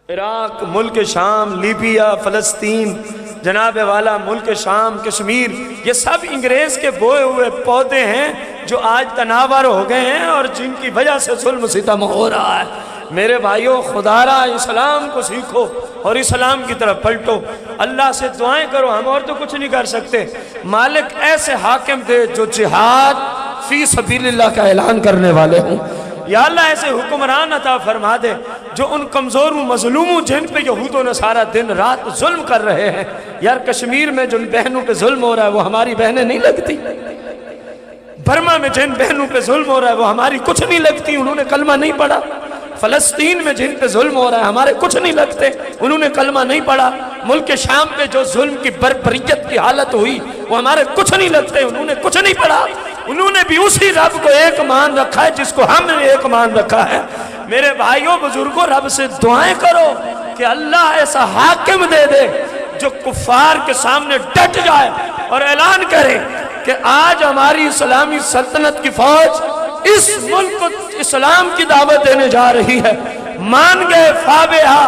عراق، ملک شام، لیبیا، فلسطین، جناب والا ملک شام، کشمیر، یہ سب انگریز کے بوئے ہوئے پودے ہیں جو آج تناور ہو گئے ہیں اور جن کی وجہ سے ظلم ستم ہو رہا ہے۔ میرے بھائیوں، خدا را اسلام کو سیکھو اور اسلام کی طرف پلٹو، اللہ سے دعائیں کرو، ہم اور تو کچھ نہیں کر سکتے۔ مالک ایسے حاکم دے جو جہاد فی سبیل اللہ کا اعلان کرنے والے ہوں۔ یا اللہ ایسے حکمران عطا فرما دے جو ان کمزوروں مظلوموں جن پہ یہود و نصارہ دن رات ظلم کر رہے ہیں۔ یار کشمیر میں جن بہنوں پہ ظلم ہو رہا ہے وہ ہماری بہنیں نہیں لگتی، برما میں جن بہنوں پہ ظلم ہو رہا ہے وہ ہماری کچھ نہیں لگتی، انہوں نے کلمہ نہیں پڑھا۔ فلسطین میں جن پہ ظلم ہو رہا ہے ہمارے کچھ نہیں لگتے، انہوں نے کلمہ نہیں پڑھا۔ ملک شام پہ جو ظلم کی بربریت کی حالت ہوئی وہ ہمارے کچھ نہیں لگتے، انہوں نے کچھ نہیں پڑھا۔ انہوں نے بھی اسی رب کو ایک مان رکھا ہے جس کو ہم نے ایک مان رکھا ہے۔ میرے بھائیوں بزرگوں، رب سے دعائیں کرو کہ اللہ ایسا حاکم دے دے جو کفار کے سامنے ڈٹ جائے اور اعلان کرے کہ آج ہماری اسلامی سلطنت کی فوج اس ملک کو اسلام کی دعوت دینے جا رہی ہے، مان گئے فابہا،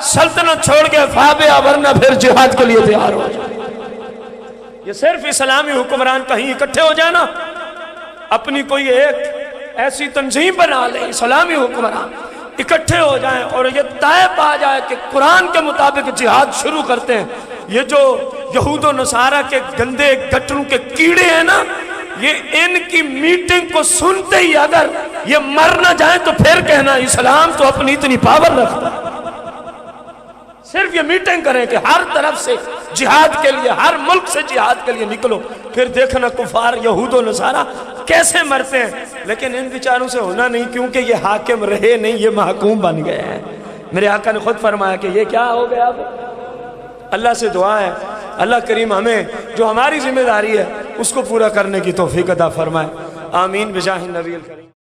سلطنت چھوڑ گئے فابہا، ورنہ پھر جہاد کے لیے تیار ہو جائے۔ یہ صرف اسلامی حکمران کہیں اکٹھے ہو جائے نا، اپنی کوئی ایک ایسی تنظیم بنا لیں، اسلامی حکمران اکٹھے ہو جائیں اور یہ طے پا جائے کہ قرآن کے مطابق جہاد شروع کرتے ہیں۔ یہ جو یہود و نصارہ کے گندے گٹروں کے کیڑے ہیں نا، یہ ان کی میٹنگ کو سنتے ہی اگر یہ مر نہ جائیں تو پھر کہنا اسلام تو اپنی اتنی پاور رکھتا ہے۔ صرف یہ میٹنگ کریں کہ ہر طرف سے جہاد کے لیے، ہر ملک سے جہاد کے لیے نکلو، پھر دیکھنا کفار یہود و نصارہ کیسے مرتے ہیں۔ لیکن ان بیچاروں سے ہونا نہیں، کیونکہ یہ حاکم رہے نہیں، یہ محکوم بن گئے ہیں۔ میرے آقا نے خود فرمایا کہ یہ کیا ہو گیا۔ اب اللہ سے دعا ہے اللہ کریم ہمیں جو ہماری ذمہ داری ہے اس کو پورا کرنے کی توفیق عطا فرمائے۔ آمین بجاہ النبی الکریم۔